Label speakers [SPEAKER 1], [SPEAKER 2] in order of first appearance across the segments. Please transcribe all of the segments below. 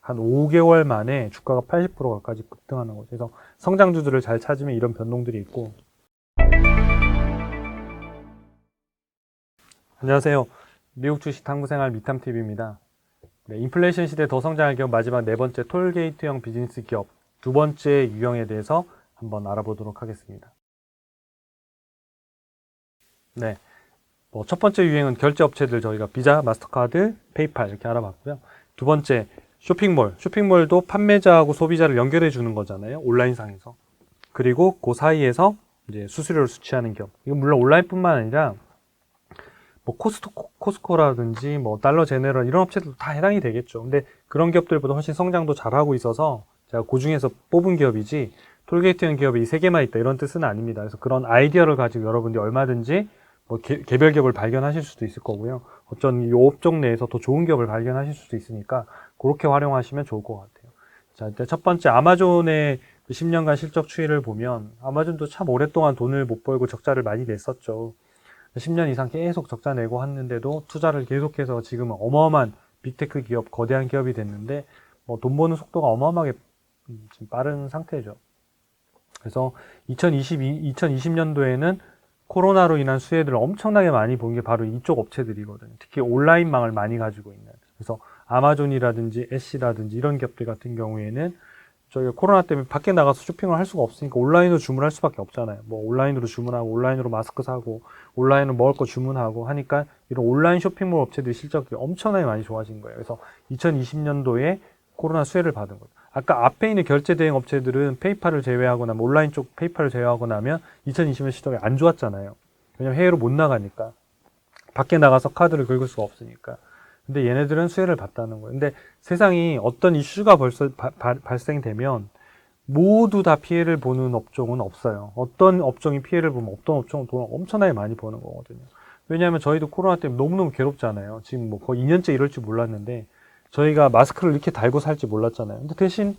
[SPEAKER 1] 한 5개월 만에 주가가 80% 가까이 급등하는 거죠. 그래서 성장주들을 잘 찾으면 이런 변동들이 있고. 안녕하세요. 미국 주식 탐구생활 미탐TV입니다. 네, 인플레이션 시대 더 성장할 기업 마지막 네 번째 톨게이트형 비즈니스 기업 두 번째 유형에 대해서 한번 알아보도록 하겠습니다. 네, 첫 번째 유행은 결제 업체들 저희가 비자, 마스터카드, 페이팔 이렇게 알아봤고요. 두 번째 쇼핑몰. 쇼핑몰도 판매자하고 소비자를 연결해 주는 거잖아요. 온라인상에서. 그리고 그 사이에서 이제 수수료를 수취하는 기업. 이건 물론 온라인뿐만 아니라 코스코라든지 달러 제네럴 이런 업체들도 다 해당이 되겠죠. 근데 그런 기업들보다 훨씬 성장도 잘하고 있어서 제가 그 중에서 뽑은 기업이지 톨게이트형 기업이 이 세 개만 있다 이런 뜻은 아닙니다. 그래서 그런 아이디어를 가지고 여러분들이 얼마든지 개별 기업을 발견하실 수도 있을 거고요. 어쩐 이 업종 내에서 더 좋은 기업을 발견하실 수도 있으니까 그렇게 활용하시면 좋을 것 같아요. 자, 일단 첫 번째 아마존의 10년간 실적 추이를 보면 아마존도 참 오랫동안 돈을 못 벌고 적자를 많이 냈었죠. 10년 이상 계속 적자 내고 했는데도 투자를 계속해서 지금은 어마어마한 빅테크 기업, 거대한 기업이 됐는데 돈 버는 속도가 어마어마하게 지금 빠른 상태죠. 그래서 2020년도에는 코로나로 인한 수혜들을 엄청나게 많이 본 게 바로 이쪽 업체들이거든요. 특히 온라인망을 많이 가지고 있는. 그래서 아마존이라든지 애쉬라든지 이런 기업들 같은 경우에는 저희가 코로나 때문에 밖에 나가서 쇼핑을 할 수가 없으니까 온라인으로 주문할 수밖에 없잖아요. 온라인으로 주문하고 온라인으로 마스크 사고 온라인으로 먹을 거 주문하고 하니까 이런 온라인 쇼핑몰 업체들이 실적이 엄청나게 많이 좋아진 거예요. 그래서 2020년도에 코로나 수혜를 받은 거예요. 아까 앞에 있는 결제 대행 업체들은 페이팔을 제외하고 나면 온라인 쪽 페이팔을 제외하고 나면 2020년 실적이 안 좋았잖아요. 왜냐면 해외로 못 나가니까. 밖에 나가서 카드를 긁을 수가 없으니까. 근데 얘네들은 수혜를 받다는 거예요. 근데 세상이 어떤 이슈가 벌써 발생되면 모두 다 피해를 보는 업종은 없어요. 어떤 업종이 피해를 보면 어떤 업종은 돈을 엄청나게 많이 버는 거거든요. 왜냐하면 저희도 코로나 때문에 너무너무 괴롭잖아요. 지금 거의 2년째 이럴 줄 몰랐는데 저희가 마스크를 이렇게 달고 살지 몰랐잖아요. 근데 대신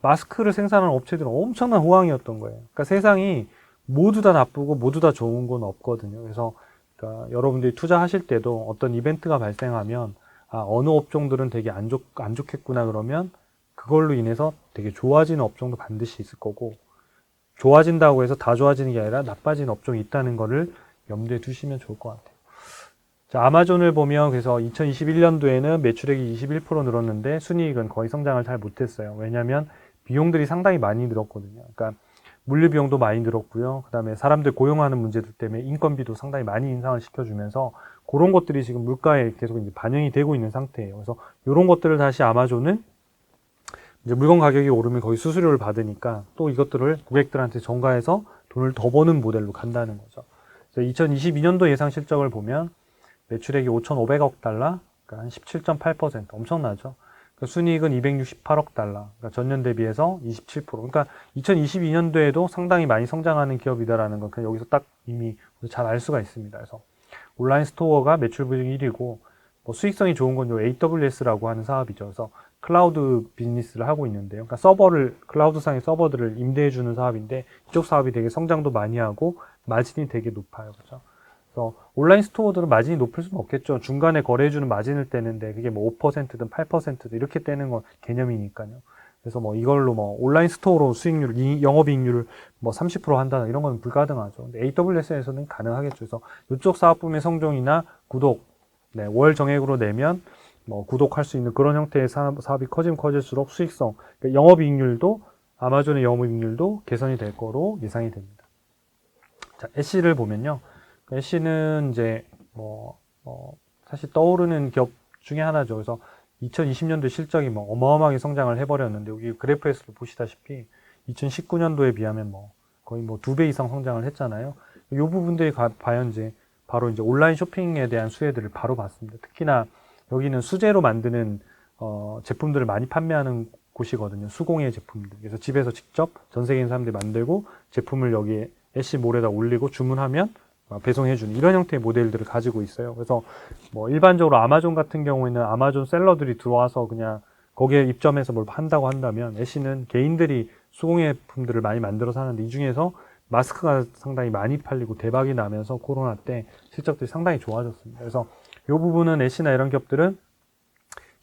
[SPEAKER 1] 마스크를 생산하는 업체들은 엄청난 호황이었던 거예요. 그러니까 세상이 모두 다 나쁘고 모두 다 좋은 건 없거든요. 그래서 그러니까 여러분들이 투자하실 때도 어떤 이벤트가 발생하면 어느 업종들은 되게 안 좋겠구나 그러면 그걸로 인해서 되게 좋아지는 업종도 반드시 있을 거고 좋아진다고 해서 다 좋아지는 게 아니라 나빠지는 업종이 있다는 거를 염두에 두시면 좋을 것 같아요. 자, 아마존을 보면 그래서 2021년도에는 매출액이 21% 늘었는데 순이익은 거의 성장을 잘 못했어요. 왜냐하면 비용들이 상당히 많이 늘었거든요. 그러니까 물류 비용도 많이 늘었고요. 그 다음에 사람들 고용하는 문제들 때문에 인건비도 상당히 많이 인상을 시켜주면서 그런 것들이 지금 물가에 계속 이제 반영이 되고 있는 상태예요. 그래서 이런 것들을 다시 아마존은 이제 물건 가격이 오르면 거의 수수료를 받으니까 또 이것들을 고객들한테 전가해서 돈을 더 버는 모델로 간다는 거죠. 그래서 2022년도 예상 실적을 보면 매출액이 5,500억 달러, 그러니까 한 17.8%, 엄청나죠. 그러니까 순이익은 268억 달러, 그러니까 전년 대비해서 27%. 그러니까 2022년도에도 상당히 많이 성장하는 기업이다라는 건 그냥 여기서 딱 이미 잘 알 수가 있습니다. 그래서 온라인 스토어가 매출 비중 1위고, 수익성이 좋은 건 요 AWS라고 하는 사업이죠. 그래서 클라우드 비즈니스를 하고 있는데요. 그러니까 클라우드상의 서버들을 임대해주는 사업인데, 이쪽 사업이 되게 성장도 많이 하고, 마진이 되게 높아요. 그렇죠? 그래서 온라인 스토어들은 마진이 높을 수는 없겠죠. 중간에 거래해주는 마진을 떼는데 그게 5%든 8%든 이렇게 떼는 건 개념이니까요. 그래서 이걸로 온라인 스토어로 수익률, 영업이익률을 30% 한다는 이런 건 불가능하죠. 근데 AWS에서는 가능하겠죠. 그래서 이쪽 사업부의 성종이나 구독, 월 정액으로 내면 구독할 수 있는 그런 형태의 사업이 커지면 커질수록 수익성, 그러니까 영업이익률도 아마존의 영업이익률도 개선이 될 거로 예상이 됩니다. 자, 애쉬를 보면요. 애쉬는 이제 사실 떠오르는 기업 중에 하나죠. 그래서 2020년도 실적이 어마어마하게 성장을 해버렸는데 여기 그래프에서도 보시다시피 2019년도에 비하면 거의 2배 이상 성장을 했잖아요. 이 부분들이 과연 이제 바로 이제 온라인 쇼핑에 대한 수혜들을 바로 봤습니다. 특히나 여기는 수제로 만드는 제품들을 많이 판매하는 곳이거든요. 수공예 제품들. 그래서 집에서 직접 전 세계 있는 사람들이 만들고 제품을 여기에 애쉬몰에다 올리고 주문하면 배송해주는 이런 형태의 모델들을 가지고 있어요. 그래서 일반적으로 아마존 같은 경우에는 아마존 셀러들이 들어와서 그냥 거기에 입점해서 뭘 한다고 한다면 애쉬는 개인들이 수공예품들을 많이 만들어서 하는데 이 중에서 마스크가 상당히 많이 팔리고 대박이 나면서 코로나 때 실적들이 상당히 좋아졌습니다. 그래서 이 부분은 애쉬나 이런 기업들은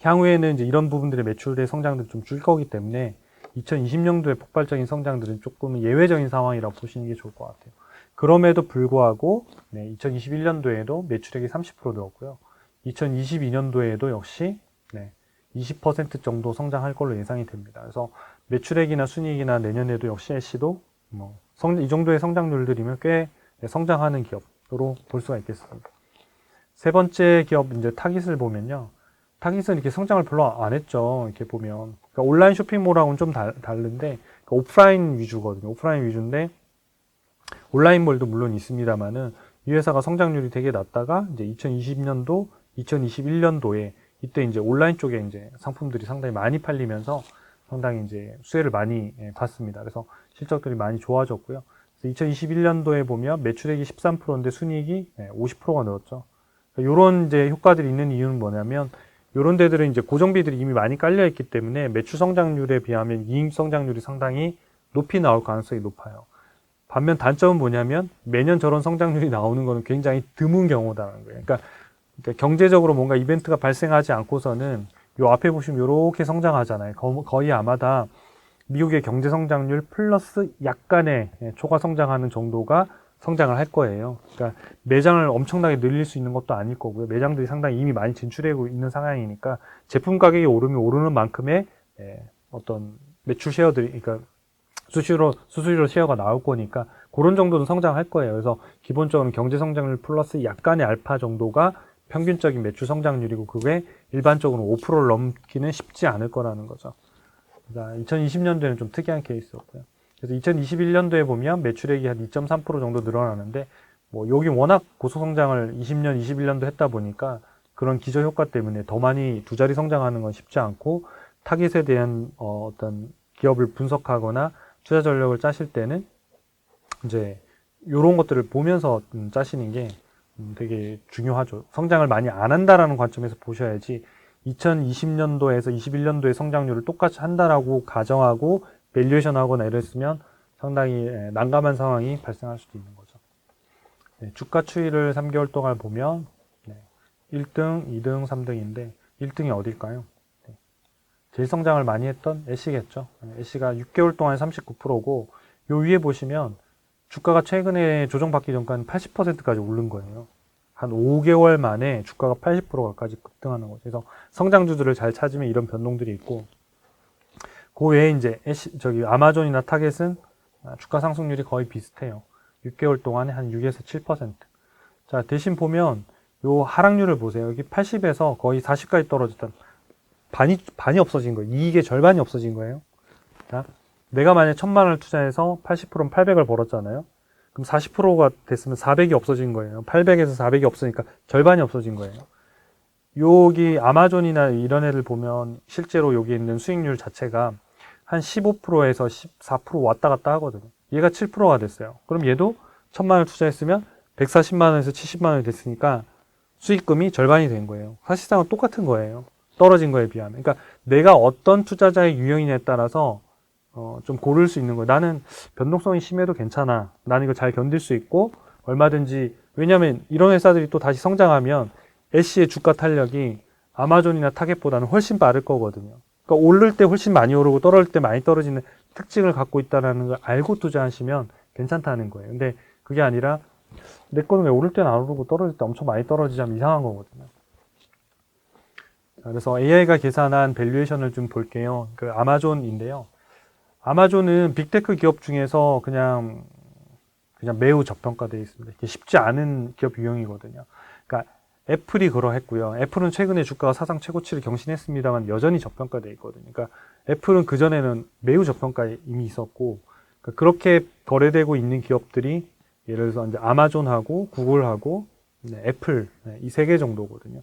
[SPEAKER 1] 향후에는 이제 이런 부분들의 매출의 성장들이 좀 줄 거기 때문에 2020년도에 폭발적인 성장들은 조금 예외적인 상황이라고 보시는 게 좋을 것 같아요. 그럼에도 불구하고 2021년도에도 매출액이 30% 늘었고요. 2022년도에도 역시 20% 정도 성장할 걸로 예상이 됩니다. 그래서 매출액이나 순이익이나 내년에도 역시 애쉬도 이 정도의 성장률들이면 꽤 성장하는 기업으로 볼 수가 있겠습니다. 세 번째 기업 이제 타깃을 보면요. 타깃은 이렇게 성장을 별로 안 했죠. 이렇게 보면. 그러니까 온라인 쇼핑몰하고는 좀 다른데, 그러니까 오프라인 위주거든요. 오프라인 위주인데, 온라인몰도 물론 있습니다만은, 이 회사가 성장률이 되게 낮다가, 이제 2020년도, 2021년도에, 이때 이제 온라인 쪽에 이제 상품들이 상당히 많이 팔리면서 상당히 이제 수혜를 많이 봤습니다. 그래서 실적들이 많이 좋아졌고요. 2021년도에 보면 매출액이 13%인데 순이익이 50%가 늘었죠. 이런 이제 효과들이 있는 이유는 뭐냐면, 이런 데들은 이제 고정비들이 이미 많이 깔려 있기 때문에 매출 성장률에 비하면 이익 성장률이 상당히 높이 나올 가능성이 높아요. 반면 단점은 뭐냐면 매년 저런 성장률이 나오는 거는 굉장히 드문 경우다라는 거예요. 그러니까 경제적으로 뭔가 이벤트가 발생하지 않고서는 요 앞에 보시면 이렇게 성장하잖아요. 거의 아마 다 미국의 경제 성장률 플러스 약간의 초과 성장하는 정도가 성장을 할 거예요. 그러니까 매장을 엄청나게 늘릴 수 있는 것도 아닐 거고요. 매장들이 상당히 이미 많이 진출하고 있는 상황이니까 제품 가격이 오르면 오르는 만큼의 어떤 매출 쉐어들이, 그러니까 수수료 쉐어가 나올 거니까 그런 정도는 성장할 거예요. 그래서 기본적으로 경제 성장률 플러스 약간의 알파 정도가 평균적인 매출 성장률이고 그게 일반적으로 5%를 넘기는 쉽지 않을 거라는 거죠. 그러니까 2020년도에는 좀 특이한 케이스였고요. 그래서 2021년도에 보면 매출액이 한 2.3% 정도 늘어나는데 여기 워낙 고속성장을 20년, 21년도 했다 보니까 그런 기저효과 때문에 더 많이 두 자리 성장하는 건 쉽지 않고 타깃에 대한 어떤 기업을 분석하거나 투자 전략을 짜실 때는 이제 이런 것들을 보면서 짜시는 게 되게 중요하죠. 성장을 많이 안 한다라는 관점에서 보셔야지 2020년도에서 21년도의 성장률을 똑같이 한다라고 가정하고 밸류에이션 하거나 이랬으면 상당히 난감한 상황이 발생할 수도 있는 거죠. 주가 추이를 3개월 동안 보면 1등, 2등, 3등인데 1등이 어딜까요? 제일 성장을 많이 했던 애쉬겠죠. 애쉬가 6개월 동안 39%고 요 위에 보시면 주가가 최근에 조정받기 전까지 80%까지 오른 거예요. 한 5개월 만에 주가가 80%까지 급등하는 거죠. 그래서 성장주들을 잘 찾으면 이런 변동들이 있고, 그 외에 이제 아마존이나 타겟은 주가 상승률이 거의 비슷해요. 6개월 동안에 한 6에서 7%. 자, 대신 보면 요 하락률을 보세요. 여기 80에서 거의 40까지 떨어졌던 반이 없어진 거예요. 이익의 절반이 없어진 거예요. 자, 내가 만약 1,000만 원을 투자해서 80%면 800을 벌었잖아요. 그럼 40%가 됐으면 400이 없어진 거예요. 800에서 400이 없으니까 절반이 없어진 거예요. 여기 아마존이나 이런 애들 보면 실제로 여기 있는 수익률 자체가 한 15%에서 14% 왔다 갔다 하거든요. 얘가 7%가 됐어요. 그럼 얘도 1,000만 원을 투자했으면 140만 원에서 70만 원이 됐으니까 수익금이 절반이 된 거예요. 사실상은 똑같은 거예요. 떨어진 거에 비하면. 그러니까 내가 어떤 투자자의 유형이냐에 따라서 좀 고를 수 있는 거예요. 나는 변동성이 심해도 괜찮아. 나는 이거 잘 견딜 수 있고 얼마든지, 왜냐하면 이런 회사들이 또 다시 성장하면 애쉬의 주가 탄력이 아마존이나 타겟보다는 훨씬 빠를 거거든요. 그러니까 오를 때 훨씬 많이 오르고 떨어질 때 많이 떨어지는 특징을 갖고 있다는 걸 알고 투자하시면 괜찮다는 거예요. 근데 그게 아니라 내 거는 왜 오를 때는 안 오르고 떨어질 때 엄청 많이 떨어지자면 이상한 거거든요. 그래서 AI가 계산한 밸류에이션을 좀 볼게요. 그 아마존인데요. 아마존은 빅테크 기업 중에서 그냥 매우 저평가되어 있습니다. 이게 쉽지 않은 기업 유형이거든요. 그러니까 애플이 그러했고요. 애플은 최근에 주가가 사상 최고치를 경신했습니다만 여전히 저평가되어 있거든요. 그러니까 애플은 그전에는 매우 저평가에 이미 있었고, 그러니까 그렇게 거래되고 있는 기업들이 예를 들어서 이제 아마존하고 구글하고 애플 이 세 개 정도거든요.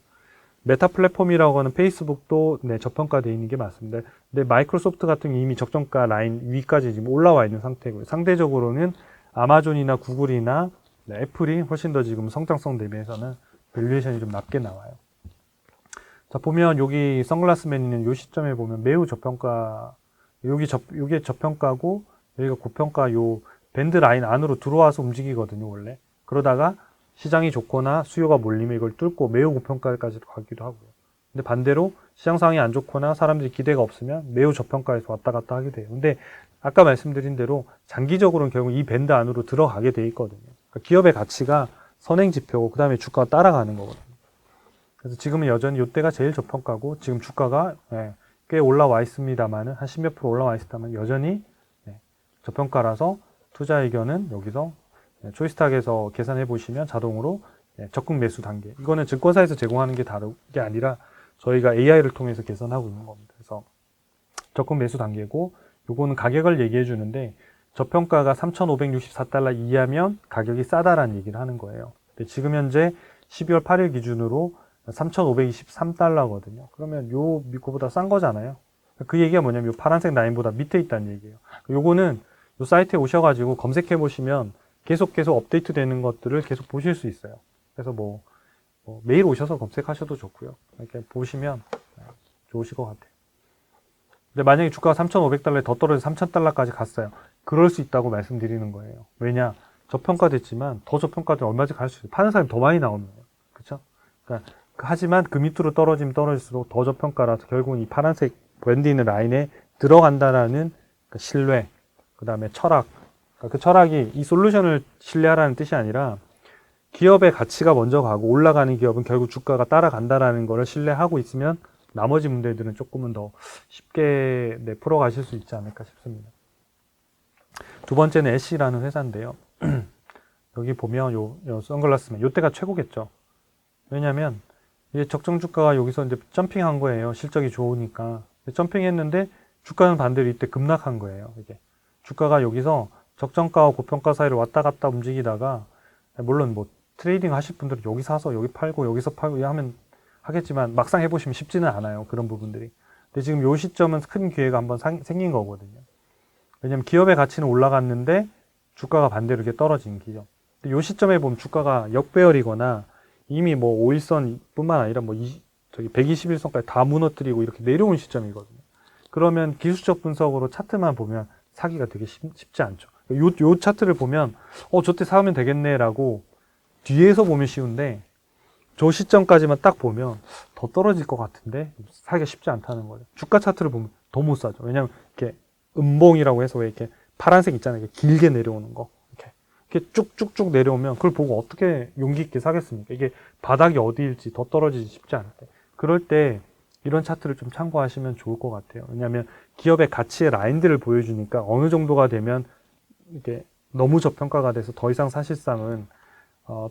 [SPEAKER 1] 메타 플랫폼이라고 하는 페이스북도 저평가되어 있는 게 맞습니다. 근데 마이크로소프트 같은 게 이미 적정가 라인 위까지 지금 올라와 있는 상태고요. 상대적으로는 아마존이나 구글이나 애플이 훨씬 더 지금 성장성 대비해서는 밸류에이션이 좀 낮게 나와요. 자, 보면 여기 선글라스맨 있는 요 시점에 보면 매우 저평가, 요게 저평가고 여기가 고평가, 요 밴드 라인 안으로 들어와서 움직이거든요, 원래. 그러다가 시장이 좋거나 수요가 몰리면 이걸 뚫고 매우 고평가까지 가기도 하고요. 근데 반대로 시장 상황이 안 좋거나 사람들이 기대가 없으면 매우 저평가에서 왔다 갔다 하게 돼요. 근데 아까 말씀드린 대로 장기적으로는 결국 이 밴드 안으로 들어가게 돼 있거든요. 그러니까 기업의 가치가 선행 지표고 그 다음에 주가가 따라가는 거거든요. 그래서 지금은 여전히 이때가 제일 저평가고 지금 주가가 꽤 올라와 있습니다만은 한 10몇 프로 올라와 있다면 여전히 저평가라서 투자 의견은 여기서 초이스탁에서 계산해 보시면 자동으로 적극 매수 단계. 이거는 증권사에서 제공하는 게 다른 게 아니라 저희가 AI를 통해서 계산하고 있는 겁니다. 그래서 적극 매수 단계고 요거는 가격을 얘기해 주는데 저평가가 3,564달러 이하면 가격이 싸다라는 얘기를 하는 거예요. 근데 지금 현재 12월 8일 기준으로 3,523달러거든요. 그러면 요 미국보다 싼 거잖아요. 그 얘기가 뭐냐면 요 파란색 라인보다 밑에 있다는 얘기예요. 요거는 요 사이트에 오셔가지고 검색해 보시면 계속 업데이트 되는 것들을 계속 보실 수 있어요. 그래서 매일 오셔서 검색하셔도 좋고요. 이렇게 보시면 좋으실 것 같아요. 근데 만약에 주가가 3,500달러에 더 떨어져서 3,000달러까지 갔어요. 그럴 수 있다고 말씀드리는 거예요. 왜냐? 저평가됐지만 더 저평가된 얼마든지 갈 수 있어요. 파는 사람이 더 많이 나오는 거예요. 그렇죠? 그러니까 하지만 그 밑으로 떨어지면 떨어질수록 더 저평가라서 결국은 이 파란색 밴드 있는 라인에 들어간다라는 그 신뢰, 그 다음에 철학. 그러니까 그 철학이 이 솔루션을 신뢰하라는 뜻이 아니라 기업의 가치가 먼저 가고 올라가는 기업은 결국 주가가 따라간다라는 거를 신뢰하고 있으면 나머지 문제들은 조금은 더 쉽게 풀어가실 수 있지 않을까 싶습니다. 두 번째는 애쉬라는 회사인데요. 여기 보면 요 선글라스면 요때가 최고겠죠. 왜냐면 이제 적정 주가가 여기서 이제 점핑한 거예요. 실적이 좋으니까. 점핑했는데 주가는 반대로 이때 급락한 거예요. 이게 주가가 여기서 적정가와 고평가 사이를 왔다 갔다 움직이다가 물론 트레이딩 하실 분들은 여기 사서 여기 팔고 여기서 팔고 하면 하겠지만 막상 해보시면 쉽지는 않아요. 그런 부분들이. 근데 지금 요 시점은 큰 기회가 한번 생긴 거거든요. 왜냐면 기업의 가치는 올라갔는데 주가가 반대로 이렇게 떨어진 기죠. 근데 요 시점에 보면 주가가 역배열이거나 이미 5일선 뿐만 아니라 121선까지 다 무너뜨리고 이렇게 내려온 시점이거든요. 그러면 기술적 분석으로 차트만 보면 사기가 되게 쉽지 않죠. 요 차트를 보면 저때 사면 되겠네라고 뒤에서 보면 쉬운데 저 시점까지만 딱 보면 더 떨어질 것 같은데 사기가 쉽지 않다는 거죠. 주가 차트를 보면 더 못 사죠. 왜냐면 이렇게 음봉이라고 해서 왜 이렇게 파란색 있잖아요. 이렇게 길게 내려오는 거. 이렇게 쭉쭉쭉 내려오면 그걸 보고 어떻게 용기 있게 사겠습니까? 이게 바닥이 어디일지 더 떨어지지 쉽지 않을 때. 그럴 때 이런 차트를 좀 참고하시면 좋을 것 같아요. 왜냐하면 기업의 가치의 라인들을 보여주니까 어느 정도가 되면 이게 너무 저평가가 돼서 더 이상 사실상은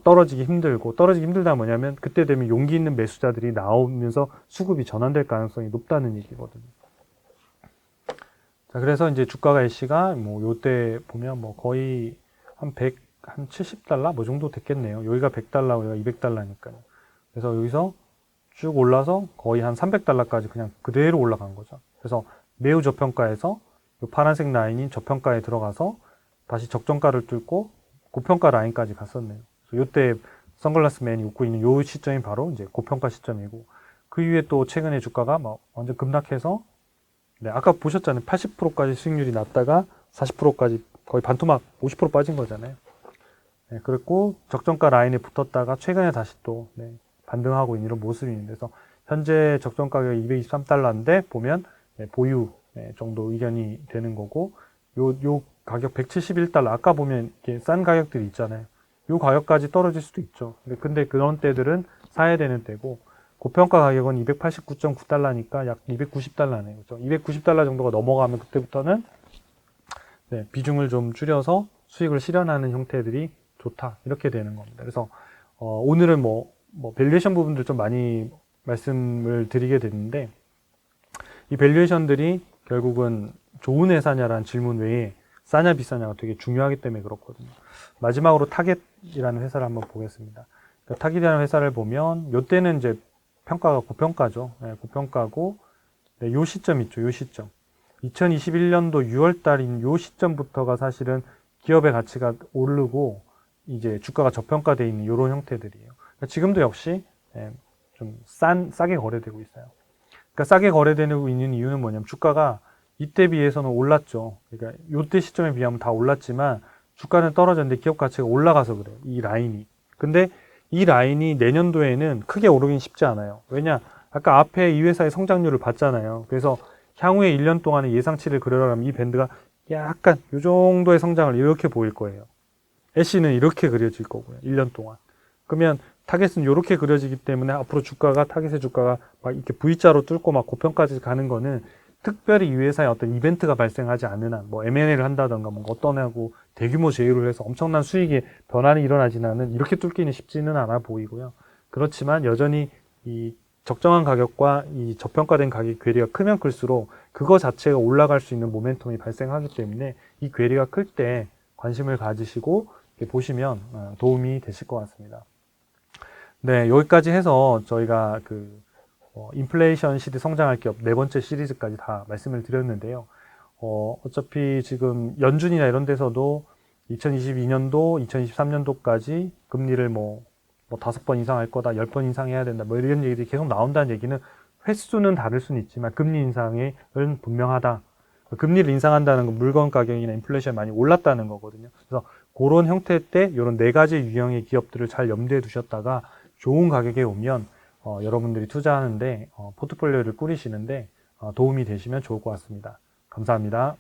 [SPEAKER 1] 떨어지기 힘들다 뭐냐면 그때 되면 용기 있는 매수자들이 나오면서 수급이 전환될 가능성이 높다는 얘기거든요. 자, 그래서 이제 주가가 애쉬가 요때 보면 거의 한 70달러 정도 됐겠네요. 여기가 100달러, 여기가 200달러니까요. 그래서 여기서 쭉 올라서 거의 한 300달러까지 그냥 그대로 올라간 거죠. 그래서 매우 저평가에서 요 파란색 라인인 저평가에 들어가서 다시 적정가를 뚫고 고평가 라인까지 갔었네요. 그래서 요때 선글라스맨이 웃고 있는 요 시점이 바로 이제 고평가 시점이고 그 이후에 또 최근에 주가가 완전 급락해서 아까 보셨잖아요. 80%까지 수익률이 났다가 40%까지 거의 반토막 50% 빠진 거잖아요. 그랬고 적정가 라인에 붙었다가 최근에 다시 또 반등하고 있는 이런 모습입니다. 그래서 현재 적정 가격이 223달러인데 보면 보유 정도 의견이 되는 거고 요 가격 171달러 아까 보면 이렇게 싼 가격들이 있잖아요. 요 가격까지 떨어질 수도 있죠. 근데 그런 때들은 사야 되는 때고 고평가 가격은 289.9달러니까 약 290달러네요. 그렇죠? 290달러 정도가 넘어가면 그때부터는 비중을 좀 줄여서 수익을 실현하는 형태들이 좋다. 이렇게 되는 겁니다. 그래서 오늘은 밸류에이션 부분들 좀 많이 말씀을 드리게 됐는데 이 밸류에이션들이 결국은 좋은 회사냐라는 질문 외에 싸냐 비싸냐가 되게 중요하기 때문에 그렇거든요. 마지막으로 타겟이라는 회사를 한번 보겠습니다. 그러니까 타겟이라는 회사를 보면 요때는 이제 평가가 고평가죠. 고평가고 요 시점 있죠. 요 시점. 2021년도 6월 달인 요 시점부터가 사실은 기업의 가치가 오르고 이제 주가가 저평가되어 있는 이런 형태들이에요. 그러니까 지금도 역시 좀 싸게 거래되고 있어요. 그러니까 싸게 거래되고 있는 이유는 뭐냐면 주가가 이때 비해서는 올랐죠. 그러니까 요때 시점에 비하면 다 올랐지만 주가는 떨어졌는데 기업 가치가 올라가서 그래요. 이 라인이. 근데 이 라인이 내년도에는 크게 오르긴 쉽지 않아요. 왜냐? 아까 앞에 이 회사의 성장률을 봤잖아요. 그래서 향후에 1년 동안의 예상치를 그려라면 이 밴드가 약간 이 정도의 성장을 이렇게 보일 거예요. 애쉬는 이렇게 그려질 거고요. 1년 동안. 그러면 타겟은 이렇게 그려지기 때문에 앞으로 주가가, 타겟의 주가가 막 이렇게 V자로 뚫고 막 고평까지 가는 거는 특별히 이 회사에 어떤 이벤트가 발생하지 않는 한, 뭐 M&A를 한다던가 뭔가 어떤 하고 대규모 제휴를 해서 엄청난 수익의 변환이 일어나지는 않은, 이렇게 뚫기는 쉽지는 않아 보이고요. 그렇지만 여전히 이 적정한 가격과 이 저평가된 가격 괴리가 크면 클수록 그거 자체가 올라갈 수 있는 모멘텀이 발생하기 때문에 이 괴리가 클 때 관심을 가지시고 이렇게 보시면 도움이 되실 것 같습니다. 네, 여기까지 해서 저희가 인플레이션 시대 성장할 기업 네 번째 시리즈까지 다 말씀을 드렸는데요. 어차피 지금 연준이나 이런 데서도 2022년도, 2023년도까지 금리를 뭐 5번 이상 할 거다, 10번 이상 해야 된다, 뭐 이런 얘기들이 계속 나온다는 얘기는 횟수는 다를 수는 있지만 금리 인상은 분명하다. 금리를 인상한다는 건 물건 가격이나 인플레이션이 많이 올랐다는 거거든요. 그래서 그런 형태 때 이런 네 가지 유형의 기업들을 잘 염두에 두셨다가 좋은 가격에 오면 여러분들이 투자하는데 포트폴리오를 꾸리시는데 도움이 되시면 좋을 것 같습니다. 감사합니다.